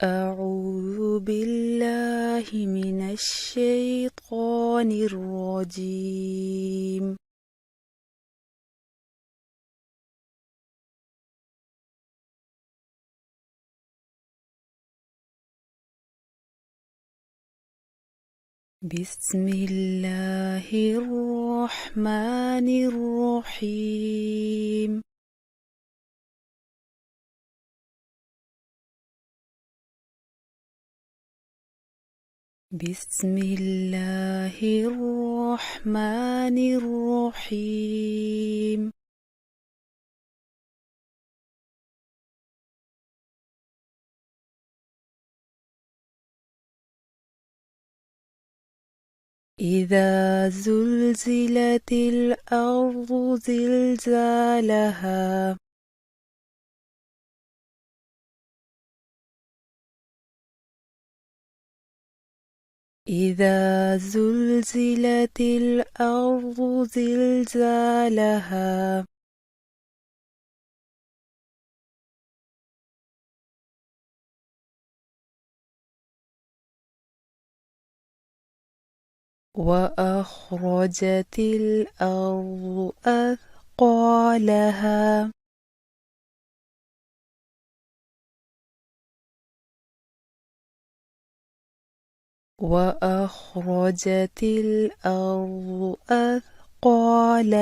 أعوذ بالله من الشيطان الرجيم. بسم الله الرحمن الرحيم. بسم الله الرحمن الرحيم. إذا زلزلت الأرض زلزالها إذا زلزلت الأرض زلزالها وأخرجت الأرض أثقالها وأخرجت الأرض أثقالها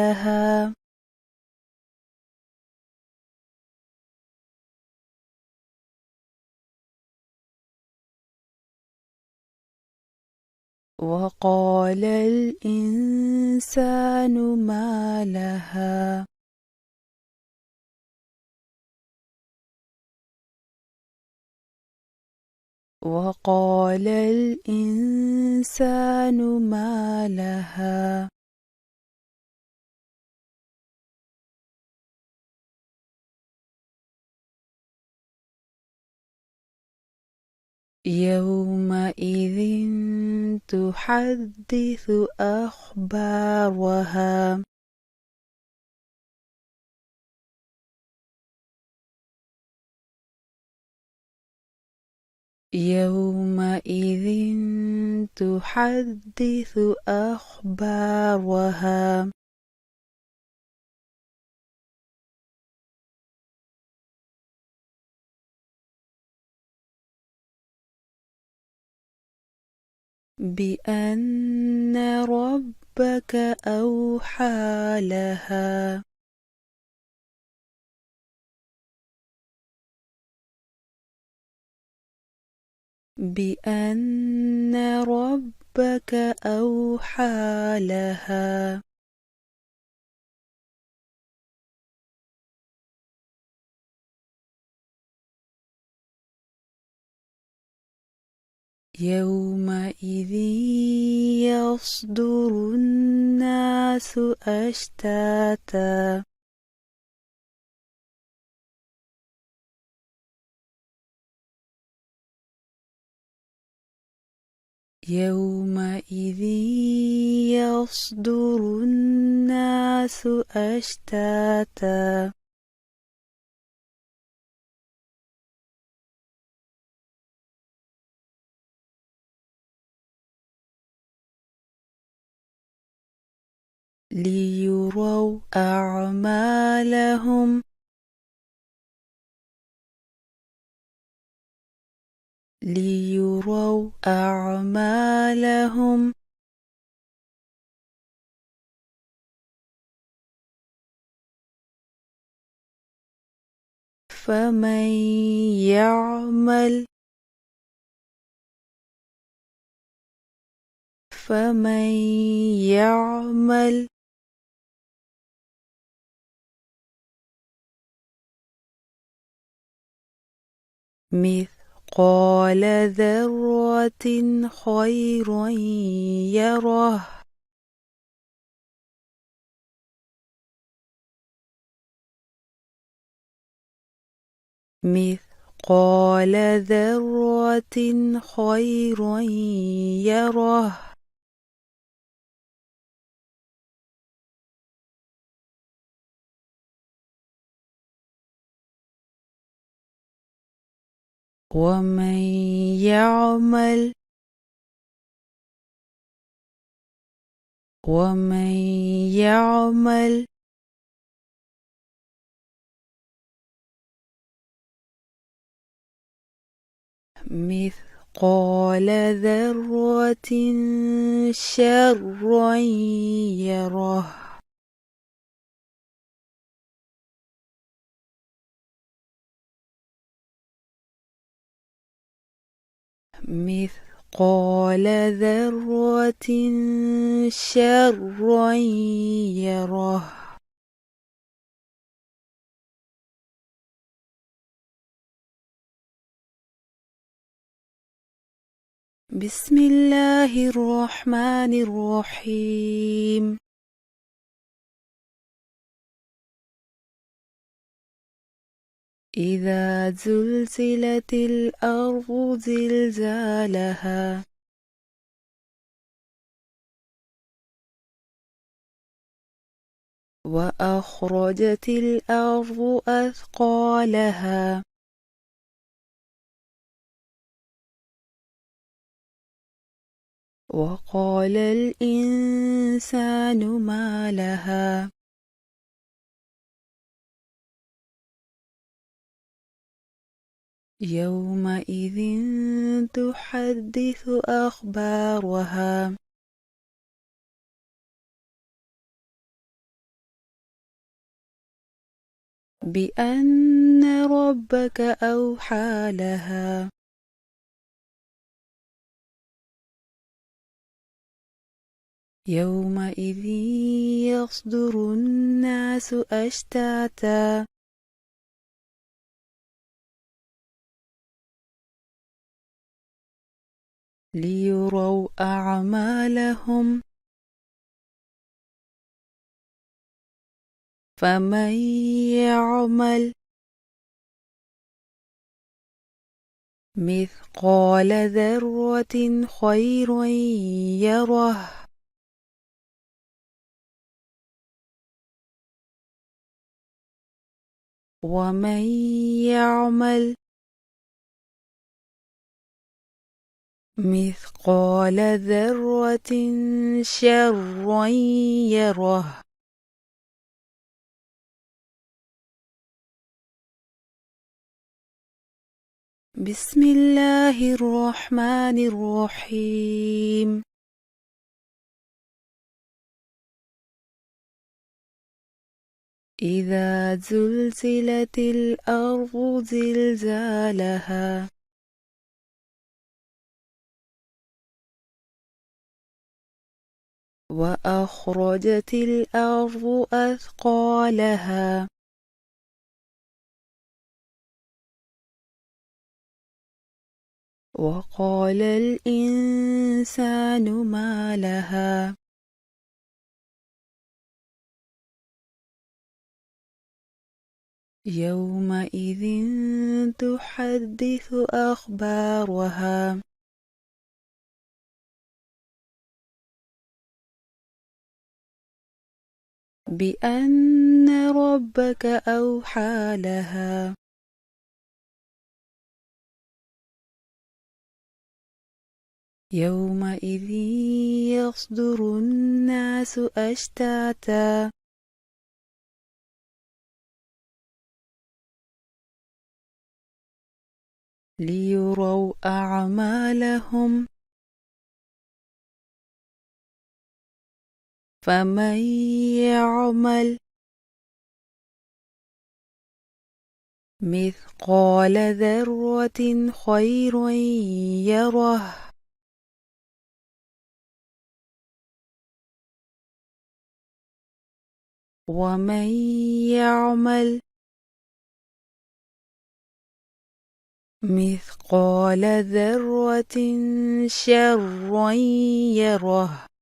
وقال الإنسان ما لها وقال الإنسان ما لها يومئذ تحدث أخبارها يومئذ تحدث أخبارها بأن ربك أوحى لها بأن ربك أوحى لها يومئذ يصدر الناس أشتاتا يومئذ يصدر الناس أشتاتا ليروا أعمالهم ليروا أعمالهم فمن يعمل فمن يعمل مثقال ذرة خيرا يره مثقال ذرة خيرا يره ومن يعمل مثقال ذرة شرا يره مثقال ذرة شرا يره بسم الله الرحمن الرحيم إذا زلزلت الأرض زلزالها وأخرجت الأرض أثقالها وقال الإنسان ما لها يومئذ تحدث أخبارها بأن ربك أوحى لها يومئذ يصدر الناس أشتاتا ليروا أعمالهم فمن يعمل مثقال ذرة خيرا يره ومن يعمل مثقال ذرة شرا يره بسم الله الرحمن الرحيم إذا زلزلت الأرض زلزالها وأخرجت الأرض أثقالها وقال الإنسان ما لها يومئذ تحدث أخبارها بأن ربك أوحى لها يومئذ يصدر الناس أشتاتا ليروا أعمالهم فمن يعمل مثقال ذرة خيرا يره ومن يعمل مثقال ذرة شرا يره